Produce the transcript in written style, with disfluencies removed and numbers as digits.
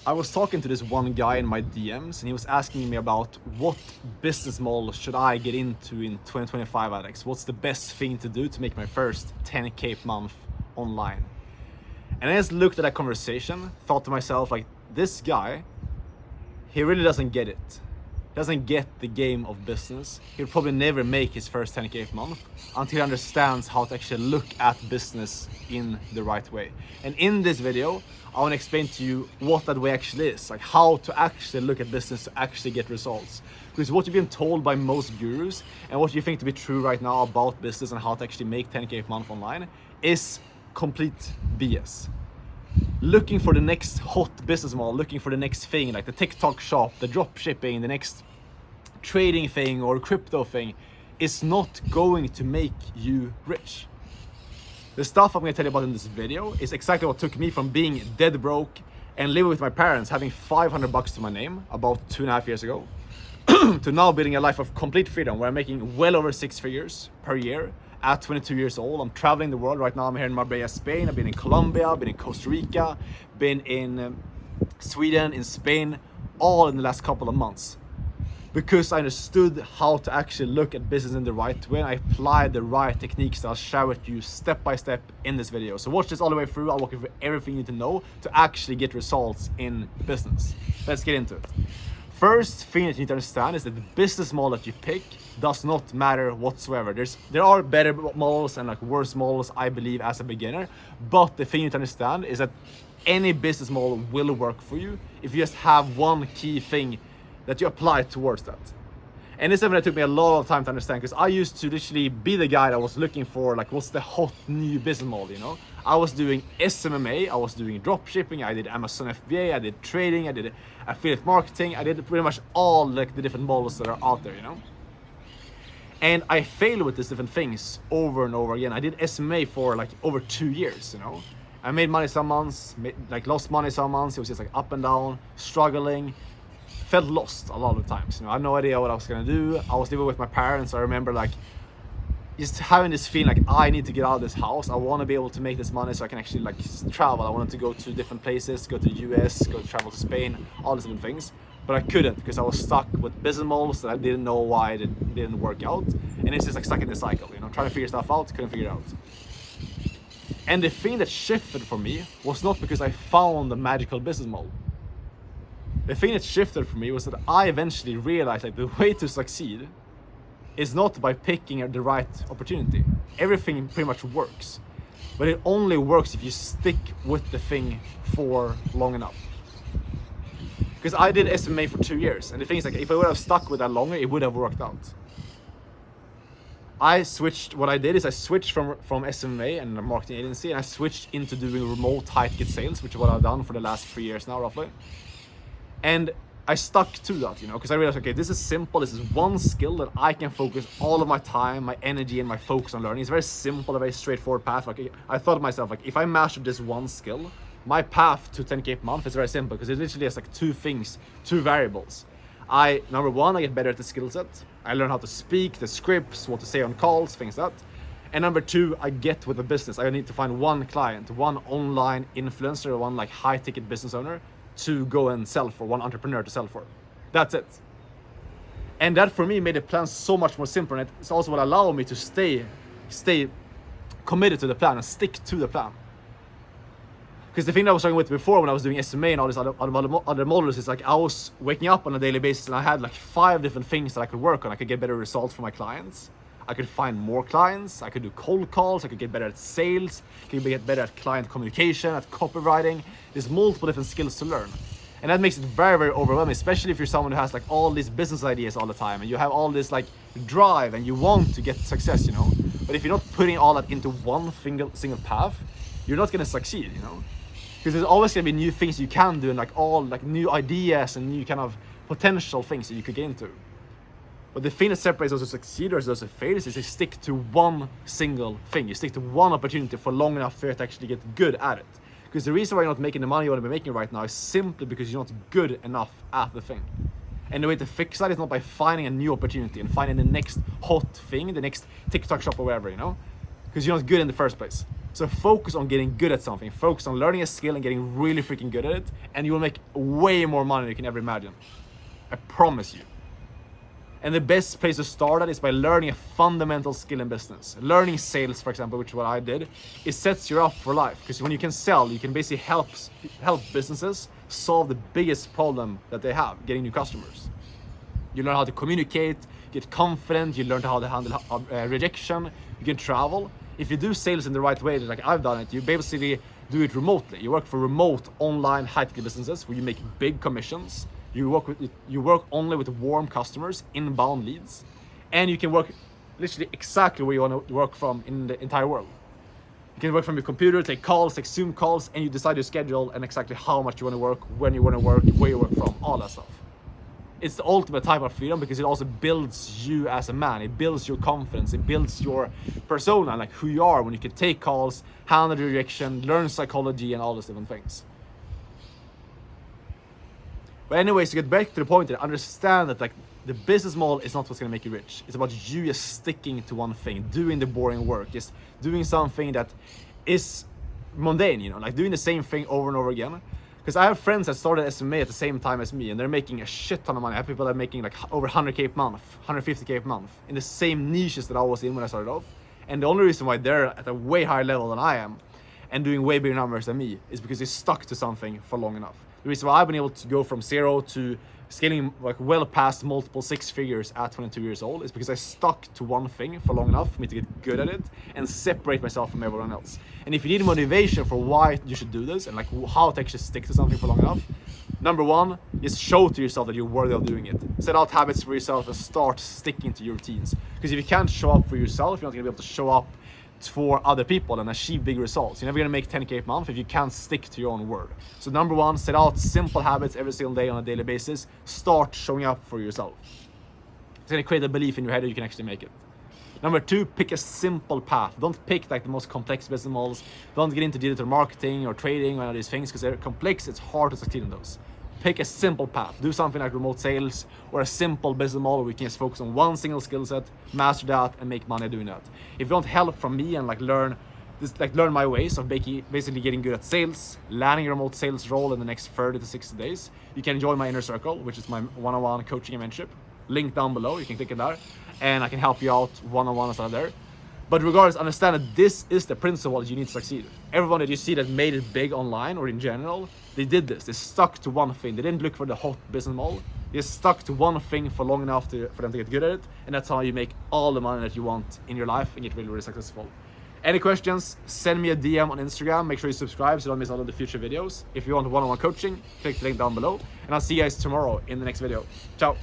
I was talking to this one guy in my DMs and he was asking me about what business model should I get into in 2025, Alex? What's the best thing to do to make my first 10K a month online? And I just looked at that conversation, thought to myself, like, this guy, he really doesn't get it. Doesn't get the game of business. He'll probably never make his first 10K a month until he understands how to actually look at business in the right way. And in this video, I want to explain to you what that way actually is, like how to actually look at business to actually get results. Because what you've been told by most gurus and what you think to be true right now about business and how to actually make 10K a month online is complete BS. Looking for the next hot business model, looking for the next thing, like the TikTok shop, the drop shipping, the next trading thing or crypto thing, is not going to make you rich. The stuff I'm going to tell you about in this video is exactly what took me from being dead broke and living with my parents, having $500 to my name about 2.5 years ago, to now building a life of complete freedom where I'm making well over 6 figures per year at 22 years old. I'm traveling the world right now. I'm here in Marbella, Spain. I've been in Colombia, I've been in Costa Rica, been in Sweden, in Spain, all in the last couple of months. Because I understood how to actually look at business in the right way and I applied the right techniques that I'll share with you step by step in this video. So watch this all the way through. I'll walk you through everything you need to know to actually get results in business. Let's get into it. First thing that you need to understand is that the business model that you pick does not matter whatsoever. There are better models and like worse models, I believe, as a beginner. But the thing you need to understand is that any business model will work for you if you just have one key thing that you apply towards that. And this is something that took me a lot of time to understand, because I used to literally be the guy that was looking for like what's the hot new business model, you know? I was doing SMMA, I was doing drop shipping, I did Amazon FBA, I did trading, I did affiliate marketing, I did pretty much all like the different models that are out there, you know? And I failed with these different things over and over again. I did SMA for like over 2 years, you know? I made money some months, lost money some months. It was just like up and down, struggling. Felt lost a lot of times, you know. I had no idea what I was gonna do. I was living with my parents. I remember like just having this feeling like I need to get out of this house. I want to be able to make this money so I can actually like travel. I wanted to go to different places, go to the US, go to travel to Spain, all these different things. But I couldn't because I was stuck with business models that I didn't know why it didn't work out. And it's just like stuck in the cycle, you know, trying to figure stuff out, couldn't figure it out. And the thing that shifted for me was not because I found the magical business model. The thing that shifted for me was that I eventually realized like the way to succeed is not by picking the right opportunity. Everything pretty much works, but it only works if you stick with the thing for long enough. Because I did SMA for 2 years, and the thing is like if I would have stuck with that longer, it would have worked out. What I did is I switched from SMA and a marketing agency, and I switched into doing remote high ticket sales, which is what I've done for the last 3 years now, roughly. And I stuck to that, you know, because I realized, okay, this is simple. This is one skill that I can focus all of my time, my energy, and my focus on learning. It's very simple, a very straightforward path. Like I thought to myself, like if I master this one skill, my path to 10K a month is very simple because it literally has like 2 things, 2 variables. Number one, I get better at the skill set. I learn how to speak, the scripts, what to say on calls, things like that. And number 2, I get with the business. I need to find one client, one online influencer, one like high ticket business owner to go and sell for, one entrepreneur to sell for. That's it. And that for me made the plan so much more simple, and it's also what allowed me to stay committed to the plan and stick to the plan. Because the thing that I was talking with before when I was doing SMA and all these other models is like I was waking up on a daily basis and I had like 5 different things that I could work on. I could get better results for my clients. I could find more clients. I could do cold calls. I could get better at sales. I could get better at client communication, at copywriting. There's multiple different skills to learn. And that makes it very, very overwhelming, especially if you're someone who has like all these business ideas all the time and you have all this like drive and you want to get success, you know. But if you're not putting all that into one single path, you're not going to succeed, you know. Because there's always going to be new things you can do and like all like new ideas and new kind of potential things that you could get into. But the thing that separates those who succeed or those who fail is they stick to one single thing. You stick to one opportunity for long enough for you to actually get good at it. Because the reason why you're not making the money you want to be making right now is simply because you're not good enough at the thing. And the way to fix that is not by finding a new opportunity and finding the next hot thing, the next TikTok shop or whatever, you know? Because you're not good in the first place. So focus on getting good at something. Focus on learning a skill and getting really freaking good at it, and you will make way more money than you can ever imagine. I promise you. And the best place to start at is by learning a fundamental skill in business. Learning sales, for example, which is what I did, it sets you up for life. Because when you can sell, you can basically help businesses solve the biggest problem that they have, getting new customers. You learn how to communicate, get confident, you learn how to handle rejection, you can travel. If you do sales in the right way, like I've done it, you basically do it remotely. You work for remote, online, high-tech businesses where you make big commissions. You work only with warm customers, inbound leads, and you can work literally exactly where you want to work from in the entire world. You can work from your computer, take calls, take Zoom calls, and you decide your schedule and exactly how much you want to work, when you want to work, where you work from, all that stuff. It's the ultimate type of freedom because it also builds you as a man. It builds your confidence. It builds your persona, like who you are when you can take calls, handle the rejection, learn psychology, and all those different things. But anyways, to get back to the point here, understand that like the business model is not what's gonna make you rich. It's about you just sticking to one thing, doing the boring work, just doing something that is mundane, you know, like doing the same thing over and over again. Because I have friends that started SMA at the same time as me, and they're making a shit ton of money. I have people that are making like over 100K a month, 150K a month, in the same niches that I was in when I started off. And the only reason why they're at a way higher level than I am, and doing way bigger numbers than me, is because they stuck to something for long enough. The reason why I've been able to go from 0 to scaling like well past multiple 6 figures at 22 years old is because I stuck to one thing for long enough for me to get good at it and separate myself from everyone else. And if you need motivation for why you should do this and like how to actually stick to something for long enough, number one is show to yourself that you're worthy of doing it. Set out habits for yourself and start sticking to your routines. Because if you can't show up for yourself, you're not gonna be able to show up for other people and achieve big results. You're never gonna make 10K a month if you can't stick to your own word. So number one, set out simple habits every single day on a daily basis. Start showing up for yourself. It's gonna create a belief in your head that you can actually make it. Number two, pick a simple path. Don't pick like the most complex business models. Don't get into digital marketing or trading or any of these things because they're complex. It's hard to succeed in those. Pick a simple path. Do something like remote sales or a simple business model where you can just focus on one single skill set, master that, and make money doing that. If you want help from me and learn my ways of basically getting good at sales, landing a remote sales role in the next 30 to 60 days, you can join my inner circle, which is my one-on-one coaching and mentorship. Link down below. You can click it there, and I can help you out one-on-one and stuff there. But regardless, understand that this is the principle that you need to succeed. Everyone that you see that made it big online or in general, they did this. They stuck to one thing. They didn't look for the hot business model. They stuck to one thing for long enough for them to get good at it. And that's how you make all the money that you want in your life and get really, really successful. Any questions, send me a DM on Instagram. Make sure you subscribe so you don't miss out on the future videos. If you want one-on-one coaching, click the link down below. And I'll see you guys tomorrow in the next video. Ciao.